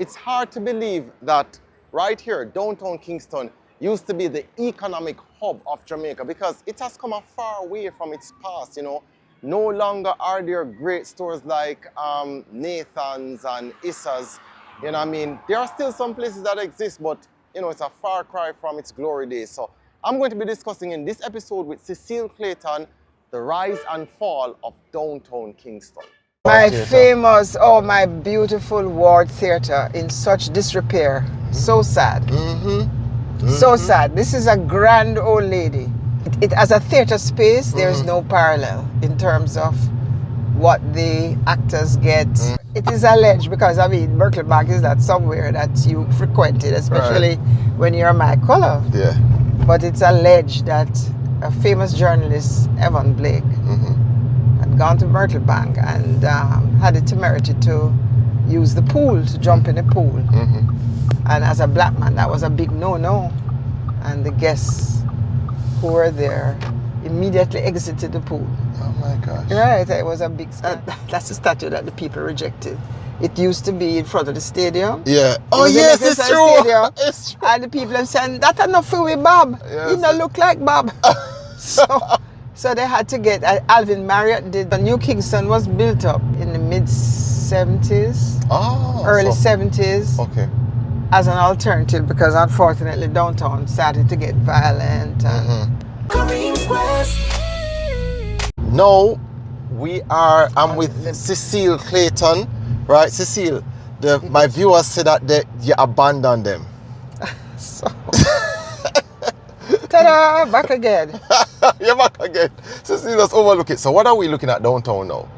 It's hard to believe that right here, downtown Kingston used to be the economic hub of Jamaica because it has come a far way from its past, you know. No longer are there great stores like Nathan's and Issa's, you know what I mean? There are still some places that exist, but, you know, it's a far cry from its glory days. So I'm going to be discussing in this episode with Cecile Clayton, the rise and fall of downtown Kingston. My famous, my beautiful Ward Theatre in such disrepair. So sad. So sad. This is a grand old lady. It as a theatre space, there's no parallel in terms of what the actors get. It is alleged, because I mean, Myrtle Bank is not somewhere that you frequented, especially when you're my color. Yeah. But it's alleged that a famous journalist, Evan Blake, had gone to Myrtle Bank and had the temerity to use the pool, to jump in the pool. And as a black man, that was a big no-no. And the guests who were there immediately exited the pool. Oh my gosh. Right, it was a big statue. That's a statue that the people rejected. It used to be in front of the stadium. Yeah. Oh yes, it's true. It's true. And the people are saying, that's enough for we, Bob. Yes. You don't look like Bob. So they had to get, Alvin Marriott did. New Kingston was built up in the mid-70s, early 70s. Okay. As an alternative, because unfortunately downtown started to get violent. Kareems Quest. Now I'm with Cecile Clayton, right? Cecile, my viewers said that you abandoned them. So, ta-da, back again. You're back again. Cecile, let's overlook it. So what are we looking at downtown now?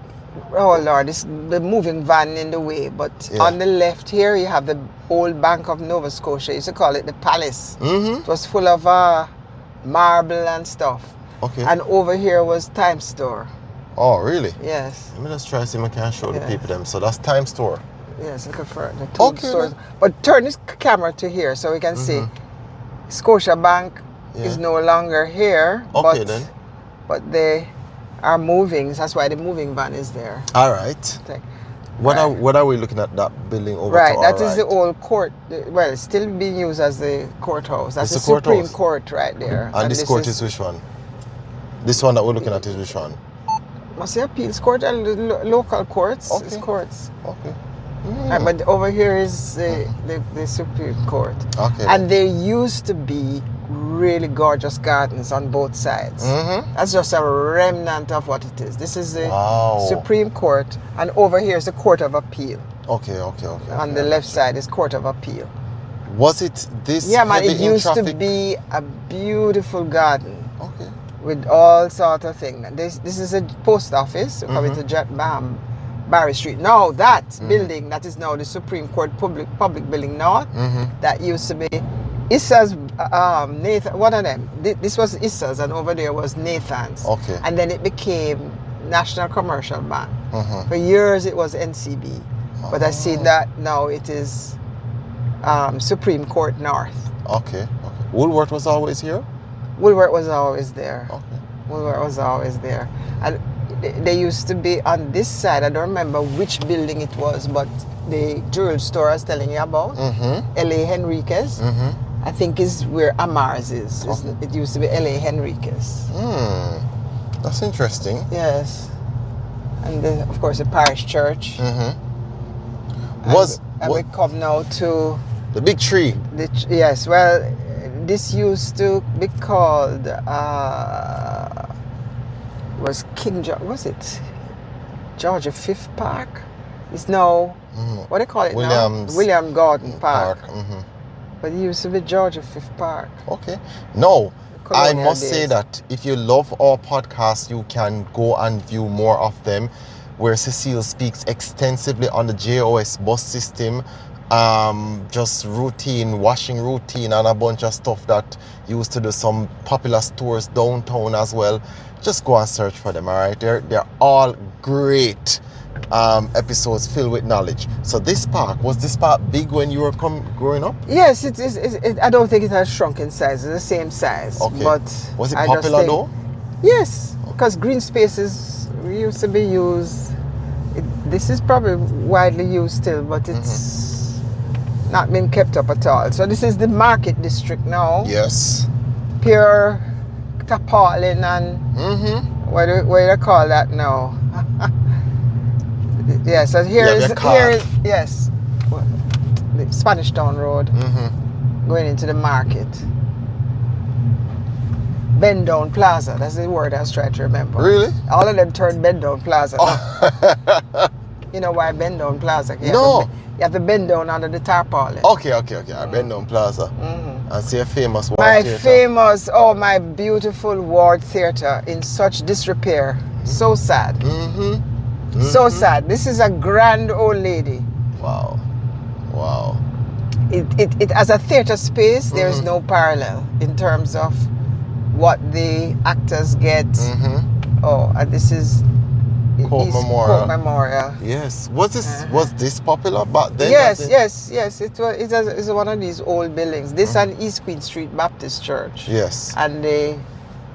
Oh Lord, it's the moving van in the way, but on the left here you have the old Bank of Nova Scotia. You used to call it the Palace. It was full of marble and stuff. Okay. And over here was Time Store. Oh, really? Yes. Let me just try to see if I can show the people them. So that's Time Store. Yes, look for the two stores. But turn this camera to here so we can see Scotia Bank is no longer here. Okay, then. But they are moving. That's why the moving van is there. All right. What are we looking at, that building over right, to that our is the old court. Well, it's still being used as the courthouse. That's the Supreme Court right there. And this court is which one? This one that we're looking at is which one? Must be appeals court and the local courts. Okay. It's courts. Okay. Right, but over here is the Supreme Court. Okay. And there used to be really gorgeous gardens on both sides. That's just a remnant of what it is. This is the Supreme Court, and over here is the Court of Appeal. Okay. On the left side is Court of Appeal. Was it this? Yeah, man, it used to be a beautiful garden. Okay. With all sorts of things. This is a post office. We call it a Barry Street. Now that building, that is now the Supreme Court public building north, that used to be Issa's, Nathan, one of them. This was Issa's, and over there was Nathan's. Okay. And then it became National Commercial Bank. For years it was NCB. But I see that now it is Supreme Court North. Okay. Woolworth was always here? Woolworth was always there. Okay. Woolworth was always there. And they used to be on this side. I don't remember which building it was, but the jewelry store I was telling you about, L.A. Henriquez, I think is where Amar's is. Okay. It used to be L.A. Henriquez. That's interesting. Yes. And of course the parish church. And we come now to the big tree. Yes, well, this used to be called was King George, was it George V Park? It's now what do they call it now? William Gordon Park. But it used to be George V Park. Okay. No, I must days. say that if you love our podcast, you can go and view more of them, where Cecile speaks extensively on the JOS bus system, just routine, washing routine, and a bunch of stuff that used to do some popular stores downtown as well. Just go and search for them, all right? They're all great episodes filled with knowledge. So this park, was this park big when you were growing up? Yes, I don't think it has shrunk in size. It's the same size. Okay. But was it popular though? Yes, because green spaces used to be used. This is probably widely used still, but it's not been kept up at all. So this is the market district now. Yes. Pure tarpaulin and what do you call that now? Yes, so here is yes, the Spanish Town Road going into the market. Bend Down Plaza, that's the word I was trying to remember. Really? All of them turned Bend Down Plaza. Oh. You know why Bend Down Plaza? No. You have to bend down under the tarpaulin. Okay. I Bend Down Plaza. And see a famous ward My theater. famous, my beautiful ward theater in such disrepair. So sad. So sad. This is a grand old lady. Wow. It as a theater space, there is no parallel in terms of what the actors get. Oh, and this is Court East Memorial. Court Memorial. Yes. Was this popular back then? Yes. It's one of these old buildings. This and East Queen Street Baptist Church. Yes. And the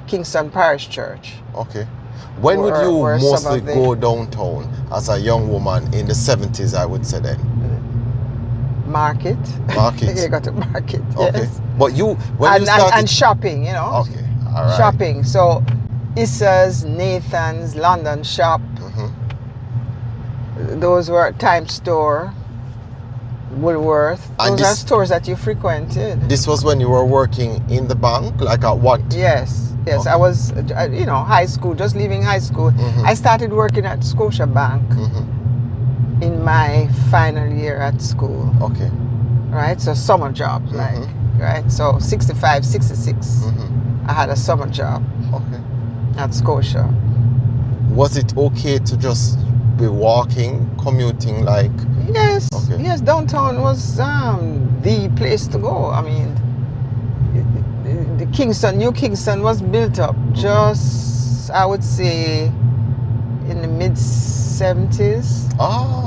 Kingston Parish Church. Okay. When would you were mostly go downtown as a young woman in the 70s, I would say then? Market. You got to market. Okay. Yes. But when you started... And shopping, you know. Okay. All right. Shopping. So Issa's, Nathan's, London Shop. Those were Times Store, Woolworth. And Those are stores that you frequented. This was when you were working in the bank? Like at what? Yes. Okay. I was, high school, just leaving high school. I started working at Scotia Bank in my final year at school. Okay. Right? So summer jobs, right? So 65, 66, I had a summer job. Okay. At Scotia. Was it okay to just be walking, commuting like? Yes. Okay. Yes, downtown was the place to go. I mean, the New Kingston was built up just, I would say, in the mid 70s,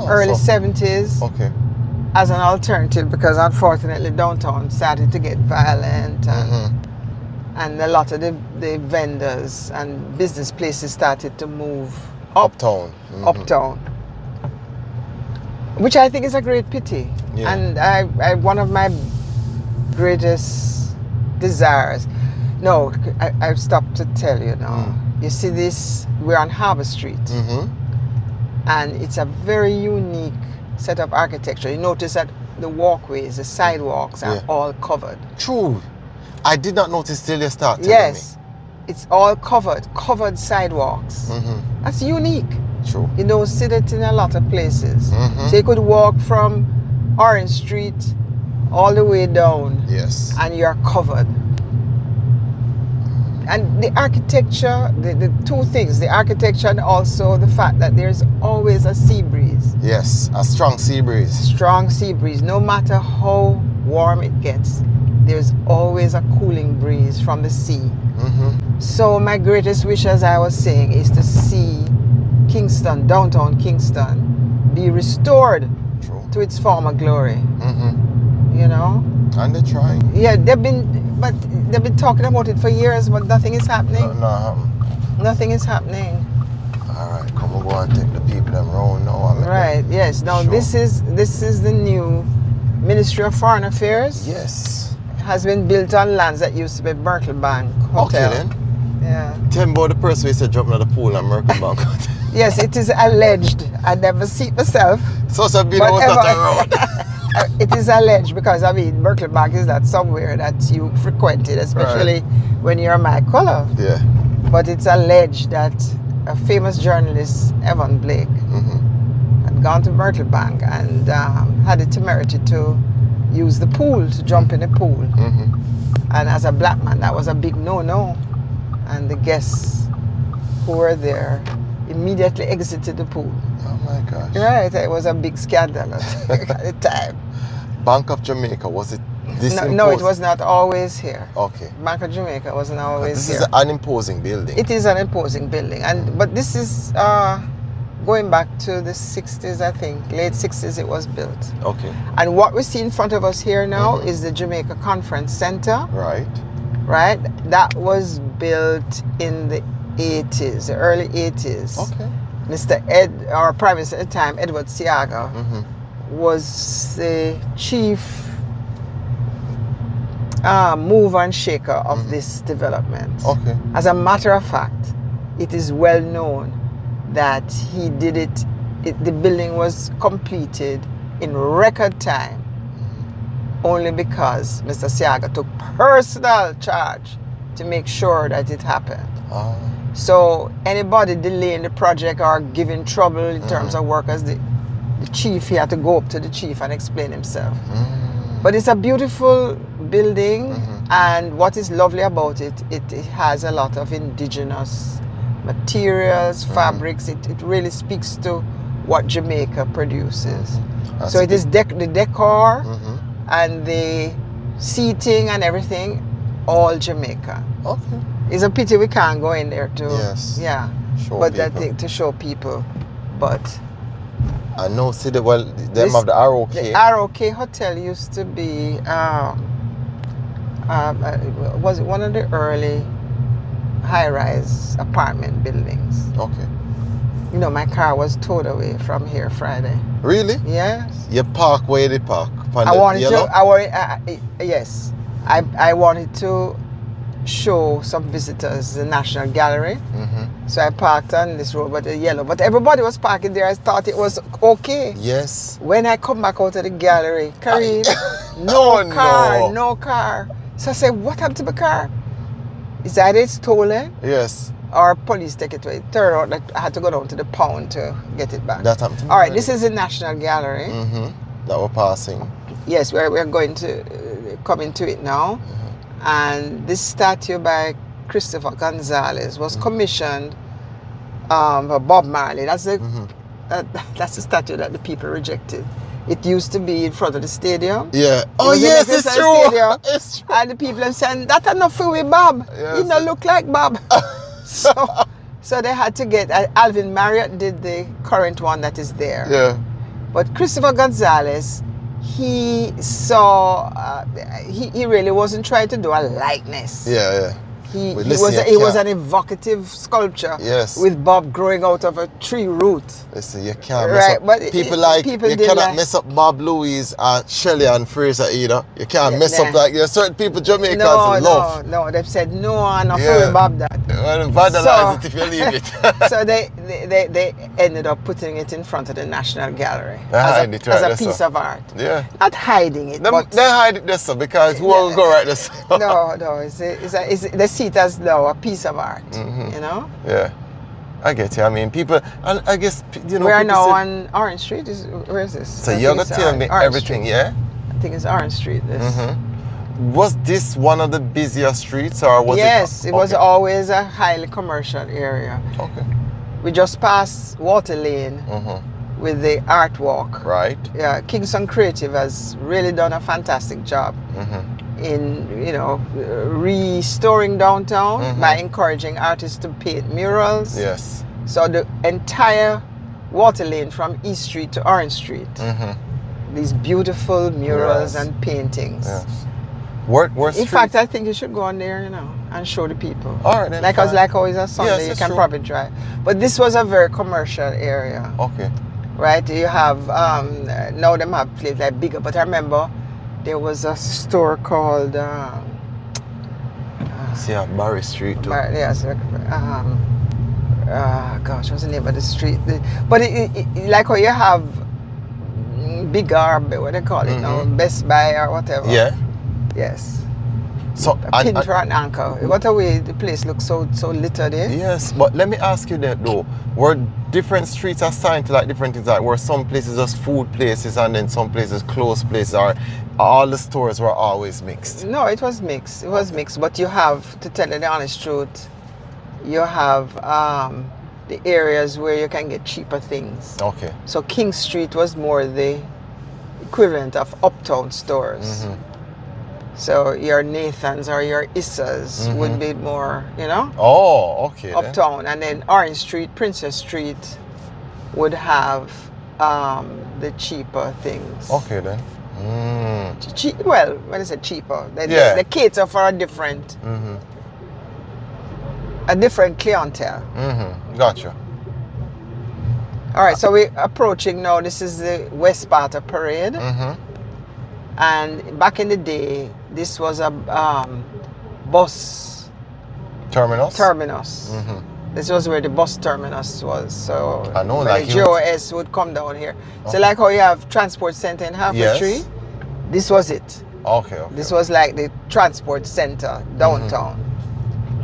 early 70s. Okay. As an alternative, because unfortunately downtown started to get violent and a lot of the vendors and business places started to move Uptown. uptown, which I think is a great pity. Yeah. And I one of my greatest desires. No, I've stopped to tell you now. You see this, we're on Harbour Street, and it's a very unique set of architecture. You notice that the walkways, the sidewalks are all covered. True. I did not notice till you start telling Yes, it's all covered sidewalks. That's unique. True. You don't see that in a lot of places. So you could walk from Orange Street all the way down. Yes. And you're covered. And the architecture, the two things, the architecture and also the fact that there's always a sea breeze. Yes, a strong sea breeze. Strong sea breeze. No matter how warm it gets, there's always a cooling breeze from the sea. So my greatest wish, as I was saying, is to see Kingston, downtown Kingston, be restored to its former glory. You know? And they're trying. Yeah, they've been talking about it for years, but nothing is happening. Nothing is happening. All right, come on, go and take the people them round now. Right. Yes. Now this is the new Ministry of Foreign Affairs. Yes. Has been built on lands that used to be Merkel Bank Hotel. Okay then. Yeah. Tell me about the person who said jumping at the pool at Merkel Bank. Yes, it is alleged. I never see it myself. So it's a bit out around. It is alleged because I mean Merkel Bank is not somewhere that you frequented, especially when you're my color. Yeah. But it's alleged that a famous journalist, Evan Blake, had gone to Myrtle Bank and had the temerity to use the pool, to jump in the pool. And as a black man, that was a big no-no. And the guests who were there immediately exited the pool. Oh my gosh. Right, it was a big scandal at the time. Bank of Jamaica, was it this No, it was not always here. Okay. Bank of Jamaica wasn't always here. This is an imposing building. It is an imposing building, but this is going back to the 60s, I think. Late 60s it was built. Okay. And what we see in front of us here now is the Jamaica Conference Center. Right. Right? That was built in the 80s, the early 80s. Okay. Mr. Ed, our Prime Minister at the time, Edward Siaga, was the chief mover and shaker of this development. Okay. As a matter of fact, it is well known that he did it, the building was completed in record time only because Mr. Siaga took personal charge to make sure that it happened. So anybody delaying the project or giving trouble in terms of workers, the chief, he had to go up to the chief and explain himself. But it's a beautiful building, and what is lovely about it, it has a lot of indigenous materials, fabrics. It really speaks to what Jamaica produces. So it is the decor and the seating and everything, all Jamaica. Okay. It's a pity we can't go in there to Show but people. that thing to show people. But I know, see the them have the ROK. the ROK Hotel used to be was it one of the early high-rise apartment buildings. Okay. You know, my car was towed away from here Friday. Really? Yes. You park where they park? I wanted yes. I wanted to show some visitors the National Gallery. So I parked on this road, but the yellow. But everybody was parking there. I thought it was okay. Yes. When I come back out of the gallery, Kareems, no car. So I said, what happened to the car? Is that it stolen? Yes. Or police take it away? It turned out that I had to go down to the pound to get it back. That happened to me. All right, this is the National Gallery. That we're passing. Yes, we're going to come into it now. And this statue by Christopher Gonzalez was commissioned by Bob Marley. That's the statue that the people rejected. It used to be in front of the stadium. Yeah. It Oh was in yes, the it's stadium. true. It's true. And the people are saying, that's enough for we, Bob. Yes. He don't look like Bob. So they had to get, Alvin Marriott did the current one that is there. Yeah. But Christopher Gonzalez, he saw, he really wasn't trying to do a likeness. Yeah. He But listen, he was an evocative sculpture. Yes. With Bob growing out of a tree root. Listen, you can't Right, mess up. but People you didn't cannot like- mess up Bob Louise and Shelley and Fraser either. You can't mess up nah. like there's certain people Jamaicans love. No, they've said no, not Yeah. for Bob that. Vandalize it if you leave it. So they ended up putting it in front of the National Gallery hide it right as there, a piece so. of art. Yeah. Not hiding it, They but hide it there, so, because who will go right there? So. no, they see it as now a piece of art. You know. Yeah, I get you. I mean, people, and I guess you know. We are people now say- on Orange Street. Where is this? So I you're think gonna it's tell me Orange everything, Street. yeah? I think it's Orange Street. This. Was this one of the busiest streets, or was Yes, it was okay. always a highly commercial area. Okay. We just passed Water Lane with the art walk. Right. Yeah, Kingston Creative has really done a fantastic job in, restoring downtown by encouraging artists to paint murals. Yes. So the entire Water Lane from East Street to Orange Street, these beautiful murals and paintings. Yes. What In street? fact, I think you should go on there, and show the people. All right, then, Like fine. like always a Sunday, Yes, you it's can true. probably drive. But this was a very commercial area, Okay. right? You have now them have places like bigger, but I remember there was a store called See, Barry Street too. yes, gosh, what's the name of the street? But it like how you have bigger, what they call it now, Best Buy or whatever. Yeah. Yes. So A pin for an anchor. What a way the place looks so littered, eh? yes, but let me ask you that though. Were different streets assigned to like different things? Like were some places just food places and then some places clothes places, or all the stores were always mixed? No, it was mixed. It was mixed. But you have, to tell you the honest truth, you have the areas where you can get cheaper things. Okay. So King Street was more the equivalent of uptown stores. So your Nathans or your Issas would be more, Oh, okay. then. uptown. And then Orange Street, Princess Street would have the cheaper things. Okay then. Well, when I say cheaper, Yeah. they cater for a different clientele. Gotcha. All right, so we're approaching now. This is the west part of Parade. And back in the day, this was a bus Terminus? terminus. Mm-hmm. This was where the bus terminus was. So I know, when like the GOS would come down here. So like how you have transport center in Half Yes. Tree, this was it. Okay, okay. This was like the transport center downtown.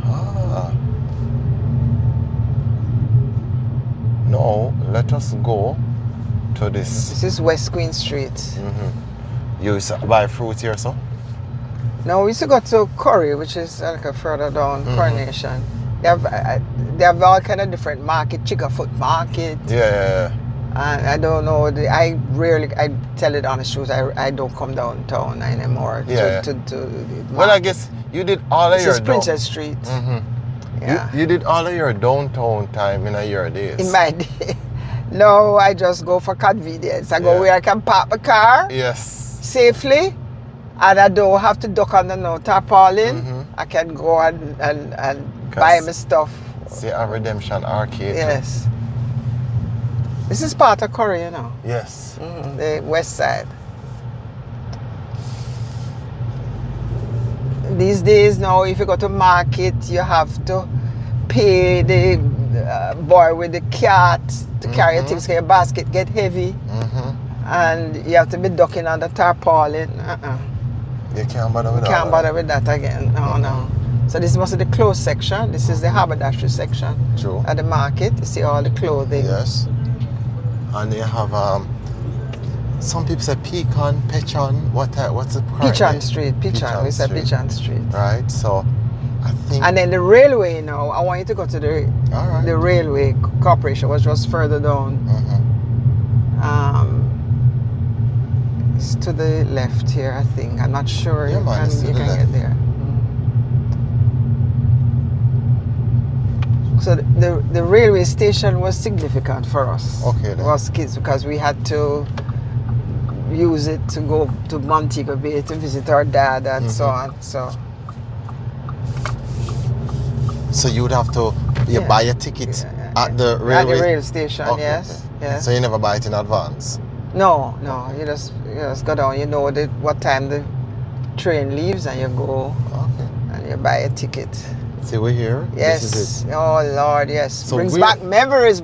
Ah. Now, let us go to this. This is West Queen Street. You used to buy fruit here, so? Now we used to go to Curry, which is like a further down Coronation. They have all kind of different market, Chickafoot Market. Yeah. And I don't know. I tell it honest truth. I don't come downtown anymore. Yeah. To Well, I guess you did all of this your is Princess Street. Yeah. You did all of your downtown time in your days. In my day. No, I just go for convenience. I go Yeah. where I can park my car Yes. safely, and I don't have to duck under no tarpaulin. I can go and buy my stuff. See a Redemption Arcade. Yes. This is part of Curry, you know. Yes. The west side. These days now, if you go to market, you have to pay the boy with the cart to carry your things, 'cause your basket get heavy. And you have to be ducking under tarpaulin. You can't bother with that. Can't bother with that again. No. So this must be the clothes section. This is the haberdashery section. True. At the market, you see all the clothing. Yes. And you have some people say pecan, pechon. What's the correct Peachon name? Street. Peachon. We say Peachon Street. Right. So I think. And then the railway now, I want you to go to all right. the railway corporation, which was further down. It's to the left here, I think. I'm not sure. Yeah, man, it's to you the can left. get there. So the railway station was significant for us. Okay, then. Was kids, because we had to use it to go to Montego Bay to visit our dad and so on. So you would have to buy a ticket at the railway. At the rail station, Okay, yes. okay. Yes. So you never buy it in advance. No. You just go down. You know what time the train leaves, and you go Okay. and you buy a ticket. See, we're here. Yes. This is it. Oh Lord, yes. So brings where- back memories.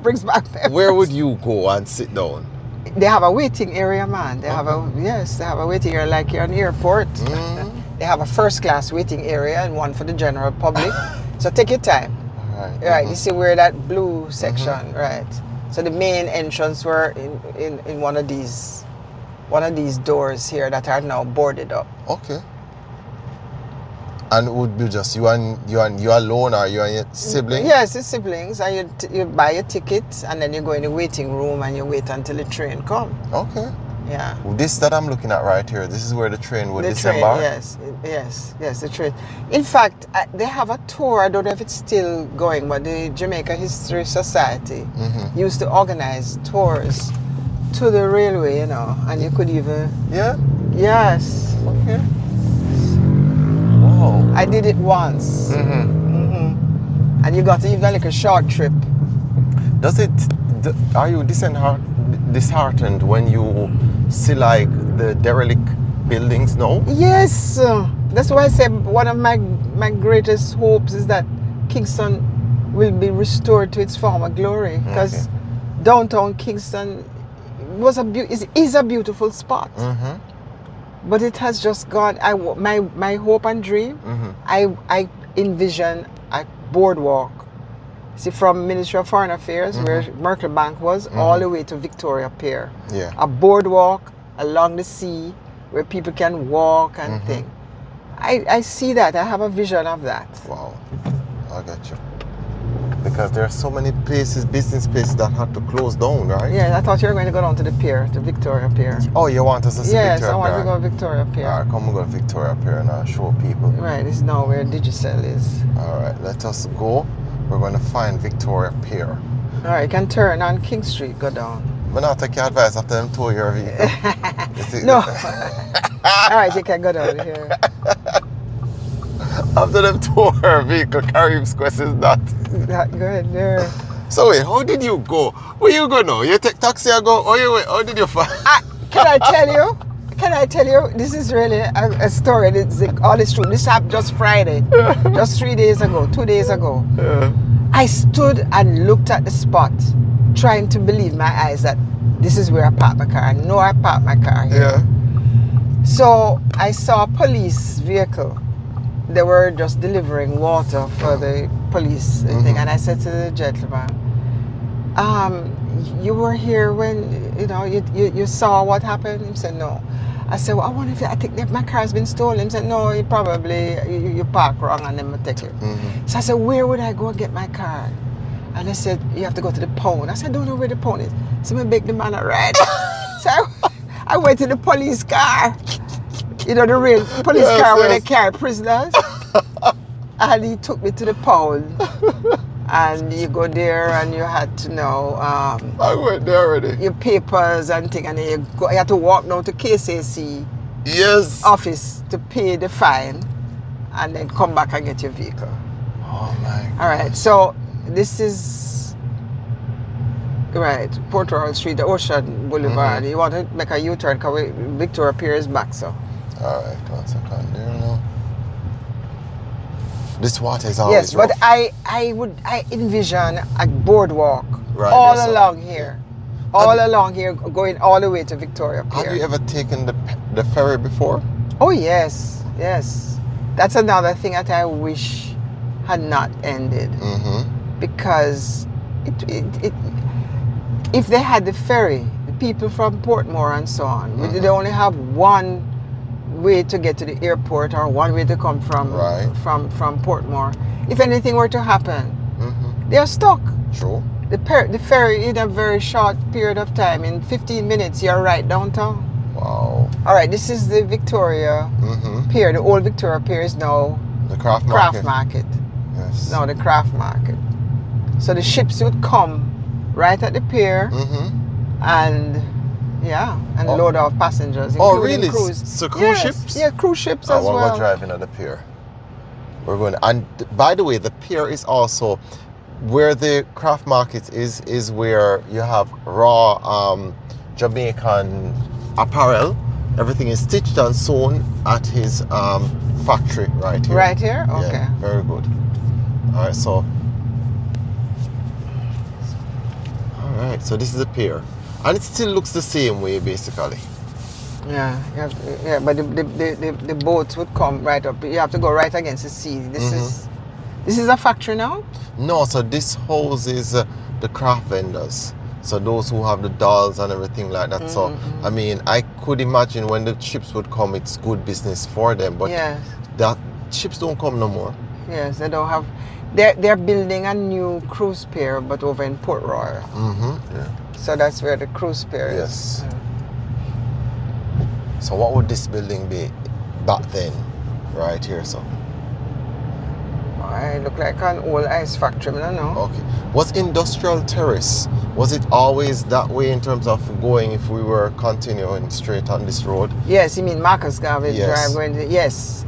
Where would you go and sit down? They have a waiting area, man. They have a waiting area like you're an airport. They have a first class waiting area and one for the general public. So take your time. Right. You see where that blue section, right? So the main entrance were in one of these doors here that are now boarded up. Okay. And it would be just you alone, or you and your siblings? Yes, it's siblings, and you buy a ticket, and then you go in the waiting room and you wait until the train comes. Okay. Yeah. This that I'm looking at right here, this is where the train would The disembark? train, yes, the train. In fact, they have a tour. I don't know if it's still going, but the Jamaica History Society used to organize tours to the railway, you know, and you could even. Yeah? Yes. Okay. Wow. I did it once. And you got even like a short trip. Are you disheartened when you see like the derelict buildings now? Yes, that's why I say one of my greatest hopes is that Kingston will be restored to its former glory, because downtown Kingston is a beautiful spot, but it has just gone. My hope and dream. I envision a boardwalk. See, from Ministry of Foreign Affairs, where Merkel Bank was, all the way to Victoria Pier. Yeah. A boardwalk along the sea where people can walk and thing. I see that. I have a vision of that. Wow. I get you. Because there are so many places, business places that had to close down, right? Yeah, I thought you were going to go down to the pier, to Victoria Pier. Oh, you want us to see Yes, Victoria I want Pier? to go to Victoria Pier. Alright, come and go to Victoria Pier and I'll show people. Right, this is now where Digicel is. Alright, let us go. We're going to find Victoria Pier. Alright, you can turn on King Street, go down. But not take your advice after them tow your vehicle. No. Alright, you can go down here. After them tow her vehicle, Kareems quest is that. Go ahead there. So wait, how did you go? Where you go now? You take taxi and go? How did you find? Can I tell you? Can I tell you, this is really a story. All is true. This happened just Friday, just 3 days ago, 2 days ago. Yeah. I stood and looked at the spot, trying to believe my eyes that this is where I parked my car. I know I parked my car here. Yeah. So I saw a police vehicle. They were just delivering water for the police thing. And I said to the gentleman, you were here when, you saw what happened? He said, no. I said, well, I think that my car's been stolen. He said, no, you parked wrong and then I take it. So I said, where would I go and get my car? And they said, you have to go to the pound. I said, I don't know where the pound is. So I beg the man a ride. So I went to the police car. You know, the real police car where they carry prisoners. And he took me to the pound. And you go there and you had to know I went there already. your papers and things, and then you had to walk down to KCC office to pay the fine and then come back and get your vehicle. Oh my God. All right, so this is Port Royal Street, the Ocean Boulevard. You want to make a U-turn because Victoria Pier is back, so. All right, 1 second. There now. This water is always yes, rough. but I envision a boardwalk Right, all yes, sir. along here. All along here, going all the way to Victoria Pier. Have you ever taken the ferry before? Oh yes, yes. That's another thing that I wish had not ended. Because if they had the ferry, the people from Portmore and so on, they only have one way to get to the airport or one way to come from Portmore. If anything were to happen, they're stuck. True. The ferry, in a very short period of time, in 15 minutes, you're right downtown. Wow. All right, this is the Victoria Pier. The old Victoria Pier is now The craft Market. Yes. Now the craft market. So the ships would come right at the pier and load off passengers. Oh, including really? Cruise. So cruise ships? Yeah, cruise ships as well. We're driving at the pier. We're going. And by the way, the pier is also where the craft market is where you have raw Jamaican apparel. Everything is stitched and sewn at his factory right here. Right here? Okay. Yeah, very good. All right, so. All right, so this is the pier. And it still looks the same way, basically. Yeah, but the boats would come right up. You have to go right against the sea. This is a factory now? No, so this houses the craft vendors. So those who have the dolls and everything like that. So, I mean, I could imagine when the ships would come, it's good business for them. But that ships don't come no more. Yes, they don't have. They're building a new cruise pier, but over in Port Royal. Yeah. So that's where the cruise pier is. Yes. So what would this building be back then, right here? So. It looked like an old ice factory, I don't know. Okay. Was Industrial Terrace, was it always that way in terms of going if we were continuing straight on this road? Yes, you mean Marcus Garvey Drive going to, yes,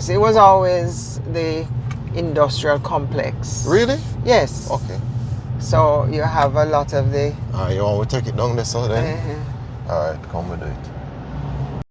it was always the industrial complex. Really? Yes. Okay. So you have a lot of the... You want to take it down there so then? Alright, come with it.